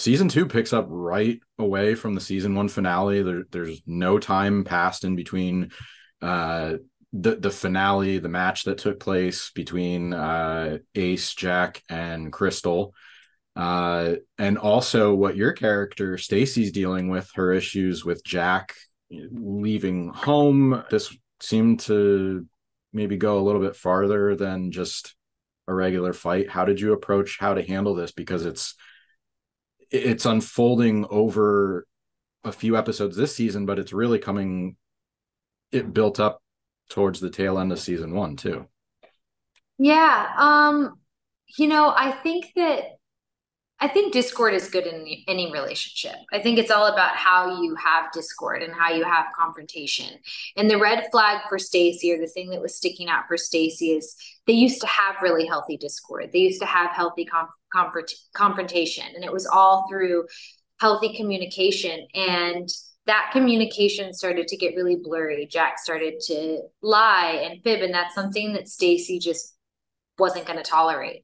season two picks up right away from the season one finale. There's no time passed in between the finale, the match that took place between Ace, Jack, and Crystal. And also what your character Staci's dealing with, her issues with Jack leaving home. This seemed to maybe go a little bit farther than just a regular fight. How did you approach how to handle this? Because it's unfolding over a few episodes this season, but it's really it built up towards the tail end of season one too. Yeah. I think discord is good in any relationship. I think it's all about how you have discord and how you have confrontation. And the red flag for Staci, or the thing that was sticking out for Staci, is they used to have really healthy discord. They used to have healthy confrontation, and it was all through healthy communication. And that communication started to get really blurry. Jack started to lie and fib, and that's something that Staci just wasn't going to tolerate.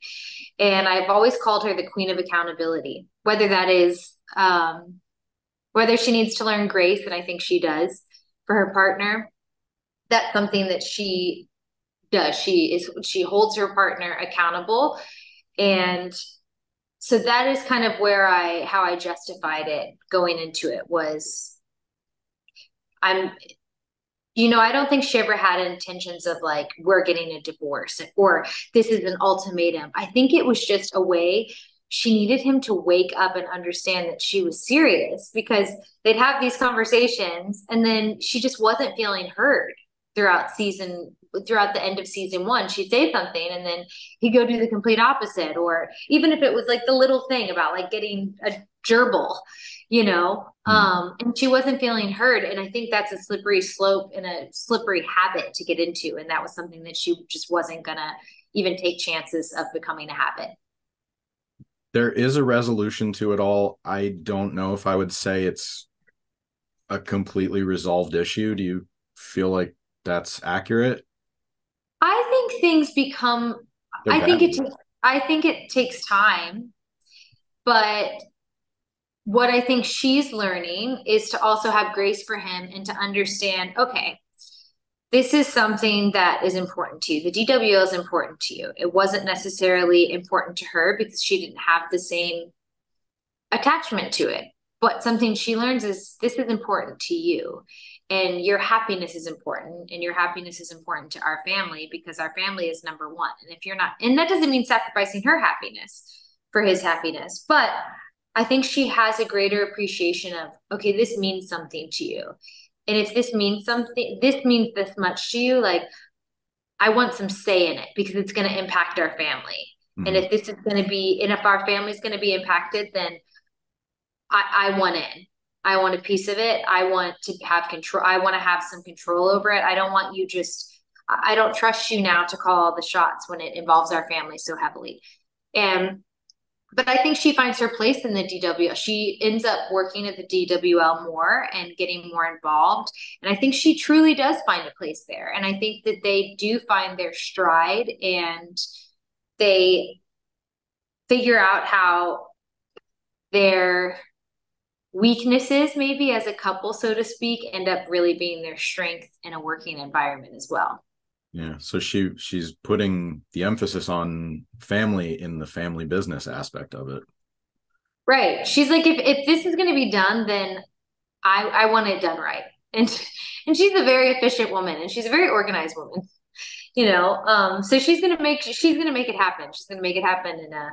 And I've always called her the queen of accountability, whether that is, whether she needs to learn grace, and I think she does for her partner. That's something that she does. She holds her partner accountable. And so that is kind of how I justified it going into it was I'm I don't think she ever had intentions of like, we're getting a divorce or this is an ultimatum. I think it was just a way she needed him to wake up and understand that she was serious, because they'd have these conversations and then she just wasn't feeling heard throughout the end of season one. She'd say something and then he'd go do the complete opposite. Or even if it was like the little thing about like getting a gerbil, and she wasn't feeling heard. And I think that's a slippery slope and a slippery habit to get into. And that was something that she just wasn't going to even take chances of becoming a habit. There is a resolution to it all. I don't know if I would say it's a completely resolved issue. Do you feel like that's accurate? I think things become, They're I think bad. I think it takes time, but what I think she's learning is to also have grace for him and to understand, okay, this is something that is important to you. The DWL is important to you. It wasn't necessarily important to her because she didn't have the same attachment to it. But something she learns is this is important to you. And your happiness is important. And your happiness is important to our family because our family is number one. And if you're not, and that doesn't mean sacrificing her happiness for his happiness, but I think she has a greater appreciation of, okay, this means something to you. And if this means something, this means this much to you, like I want some say in it because it's going to impact our family. And Mhm. if this is going to be, and if our family is going to be impacted, then I want in. I want a piece of it. I want to have control. I want to have some control over it. I don't want you I don't trust you now to call all the shots when it involves our family so heavily. And but I think she finds her place in the DWL. She ends up working at the DWL more and getting more involved. And I think she truly does find a place there. And I think that they do find their stride and they figure out how their weaknesses, maybe as a couple, so to speak, end up really being their strength in a working environment as well. Yeah. So she's putting the emphasis on family in the family business aspect of it. Right. She's like, if this is going to be done, then I want it done right. And and she's a very efficient woman and she's a very organized woman, So she's gonna make it happen. She's gonna make it happen. And all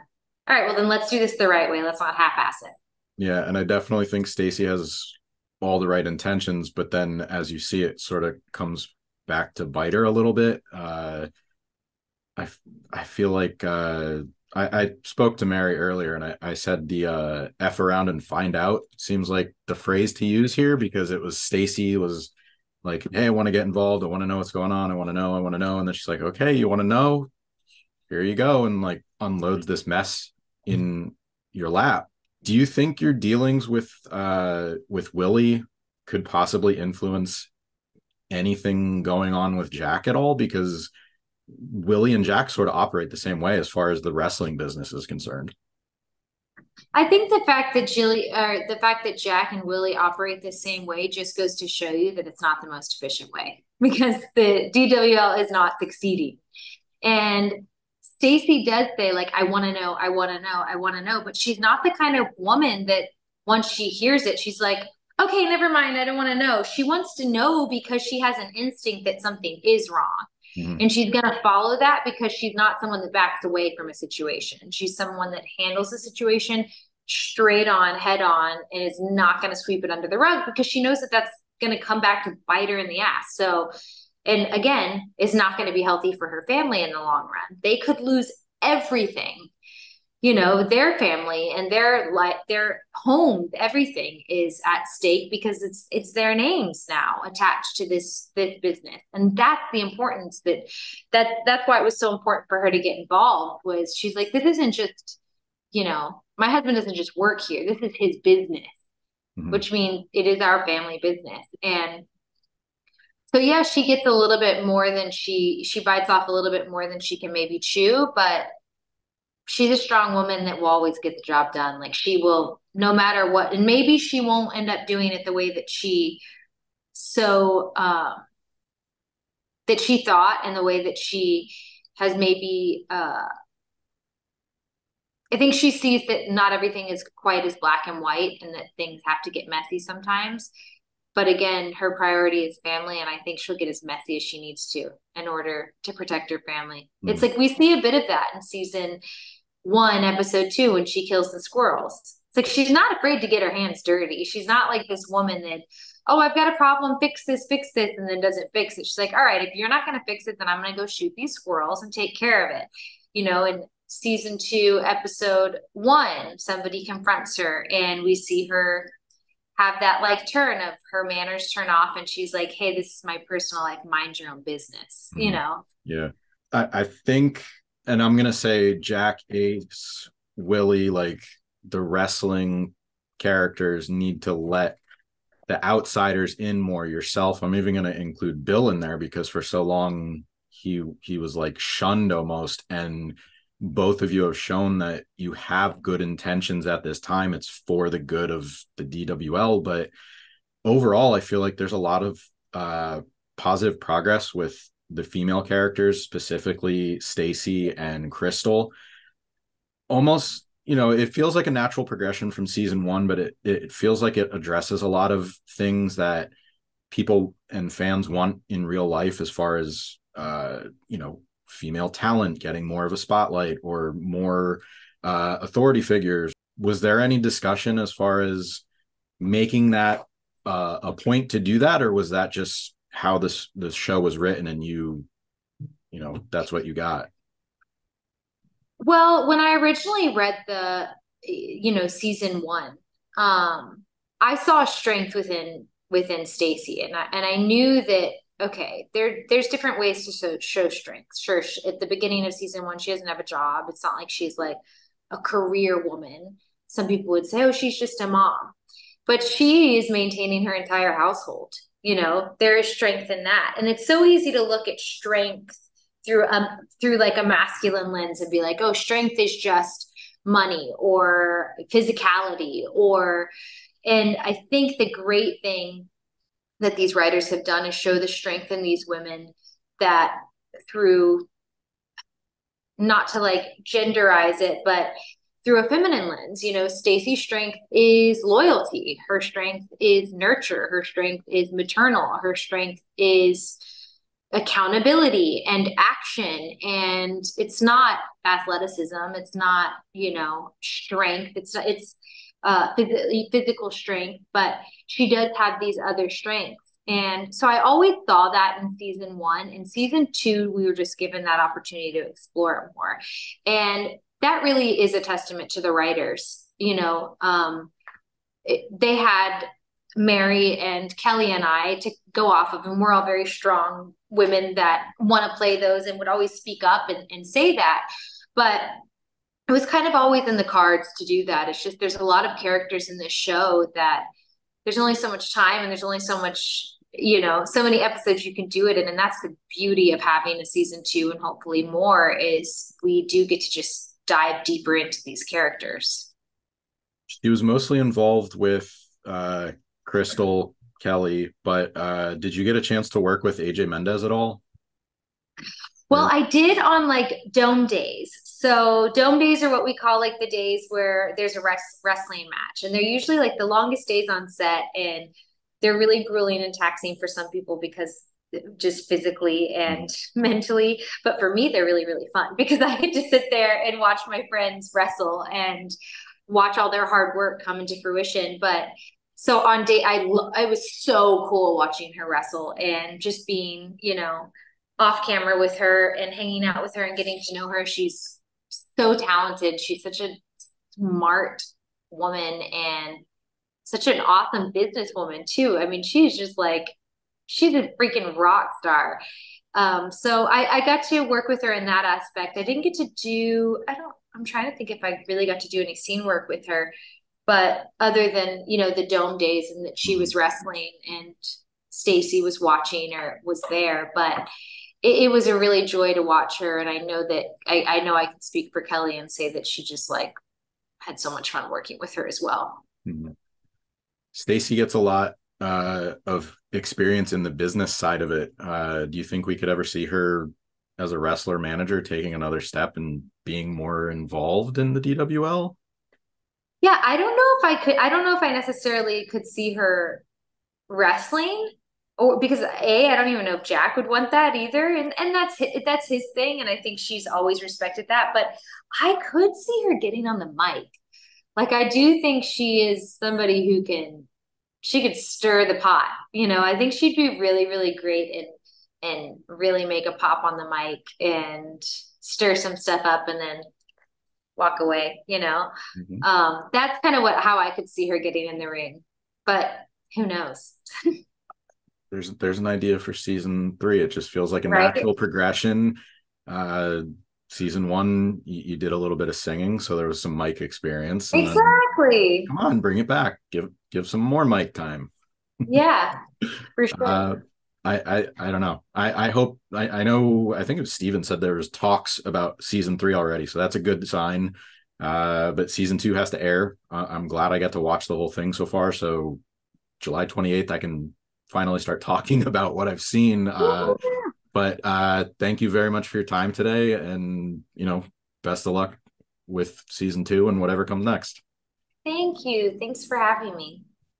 right, well then let's do this the right way. Let's not half-ass it. Yeah, and I definitely think Staci has all the right intentions, but then as you see it sort of comes back to bite her a little bit. I I feel like I spoke to Mary earlier and I said the F around and find out seems like the phrase to use here because it was Staci was like, hey, I want to get involved. I want to know what's going on. I want to know. I want to know. And then she's like, okay, you want to know? Here you go. And like unloads this mess in your lap. Do you think your dealings with Willie could possibly influence anything going on with Jack at all? Because Willie and Jack sort of operate the same way as far as the wrestling business is concerned. I think the fact that Jack and Willie operate the same way just goes to show you that it's not the most efficient way because the DWL is not succeeding. And Staci does say, like, I want to know, I want to know, I want to know, but she's not the kind of woman that once she hears it, she's like, okay, never mind, I don't want to know. She wants to know because she has an instinct that something is wrong. Mm-hmm. And she's going to follow that because she's not someone that backs away from a situation. She's someone that handles the situation straight on, head on, and is not going to sweep it under the rug because she knows that that's going to come back to bite her in the ass. So, and again, is not going to be healthy for her family in the long run. They could lose everything. You know, their family and their life, their home, everything is at stake because it's their names now attached to this business. And that's the importance that's why it was so important for her to get involved. Was she's like, this isn't just, my husband doesn't just work here. This is his business, Mm-hmm. which means it is our family business. And so yeah, she gets a little bit more than she bites off a little bit more than she can maybe chew, but she's a strong woman that will always get the job done. Like she will, no matter what, and maybe she won't end up doing it the way that she so that she thought, and the way that she has maybe I think she sees that not everything is quite as black and white and that things have to get messy sometimes. But again, her priority is family, and I think she'll get as messy as she needs to in order to protect her family. Mm-hmm. It's like we see a bit of that in season 1, episode 2, when she kills the squirrels. It's like she's not afraid to get her hands dirty. She's not like this woman that, oh, I've got a problem, fix this, and then doesn't fix it. She's like, all right, if you're not going to fix it, then I'm going to go shoot these squirrels and take care of it. In season 2, episode 1, somebody confronts her and we see her have that like turn of her manners turn off and she's like, hey, this is my personal life, mind your own business. Mm-hmm. Yeah. I think, and I'm going to say Jack, Ace, Willie, like the wrestling characters need to let the outsiders in more. Yourself, I'm even going to include Bill in there because for so long he was like shunned almost. And both of you have shown that you have good intentions at this time. It's for the good of the DWL. But overall, I feel like there's a lot of positive progress with the female characters, specifically Staci and Crystal. Almost, it feels like a natural progression from season 1, but it feels like it addresses a lot of things that people and fans want in real life as far as, female talent getting more of a spotlight or more authority figures. Was there any discussion as far as making that a point to do that, or was that just how this show was written and that's what you got? Well, when I originally read the season 1, I saw strength within Staci, and I knew that, okay, there's different ways to show strength. Sure, at the beginning of season 1, she doesn't have a job. It's not like she's like a career woman. Some people would say, oh, she's just a mom, but she is maintaining her entire household. There is strength in that, and it's so easy to look at strength through like a masculine lens and be like, oh, strength is just money or physicality and I think the great thing that these writers have done is show the strength in these women that through, not to like genderize it, but through a feminine lens. Staci's strength is loyalty. Her strength is nurture. Her strength is maternal. Her strength is accountability and action. And it's not athleticism. It's not, strength. It's physical strength, but she does have these other strengths. And so I always saw that in season 1. In season 2, we were just given that opportunity to explore it more. And that really is a testament to the writers. They had Mary and Kelly and I to go off of, and we're all very strong women that want to play those and would always speak up and say that. But it was kind of always in the cards to do that. It's just there's a lot of characters in this show that there's only so much time and there's only so much, so many episodes you can do it in. And that's the beauty of having a season 2 and hopefully more, is we do get to just dive deeper into these characters. She was mostly involved with Crystal Kelly, but did you get a chance to work with AJ Mendez at all? Well, Or I did on like dome days. So dome days are what we call like the days where there's a wrestling match, and they're usually like the longest days on set, and they're really grueling and taxing for some people because just physically and mentally. But for me, they're really, really fun because I get to sit there and watch my friends wrestle and watch all their hard work come into fruition. But so on day, I was so cool watching her wrestle and just being, off camera with her and hanging out with her and getting to know her. She's so talented. She's such a smart woman and such an awesome businesswoman too. I mean, she's just like she's a freaking rock star. So I got to work with her in that aspect. I didn't get to do, I'm trying to think if I really got to do any scene work with her, but other than, the dome days and that she was wrestling and Staci was watching or was there, but it was a really joy to watch her. And I know that I know I can speak for Kelly and say that she just like had so much fun working with her as well. Mhm. Stacy gets a lot of experience in the business side of it. Do you think we could ever see her as a wrestler manager taking another step and being more involved in the DWL? Yeah, I don't know if I could, I don't know if I necessarily could see her wrestling or because I don't even know if Jack would want that either. And that's his thing. And I think she's always respected that. But I could see her getting on the mic. Like I do think she is somebody who she could stir the pot. I think she'd be really, really great and really make a pop on the mic and stir some stuff up and then walk away. Mhm. That's kind of how I could see her getting in the ring. But who knows? There's an idea for season 3. It just feels like a Right? natural progression. Uh, season 1, you did a little bit of singing, so there was some mic experience, and then Exactly. come on, bring it back. Give some more mic time. Yeah, for sure. Uh, I don't know. I hope I know. I think it was Steven said there was talks about season 3 already, so that's a good sign. But season 2 has to air. I'm glad I got to watch the whole thing so far. So July 28th, I can finally start talking about what I've seen. But thank you very much for your time today, and best of luck with season 2 and whatever comes next. Thank you. Thanks for having me.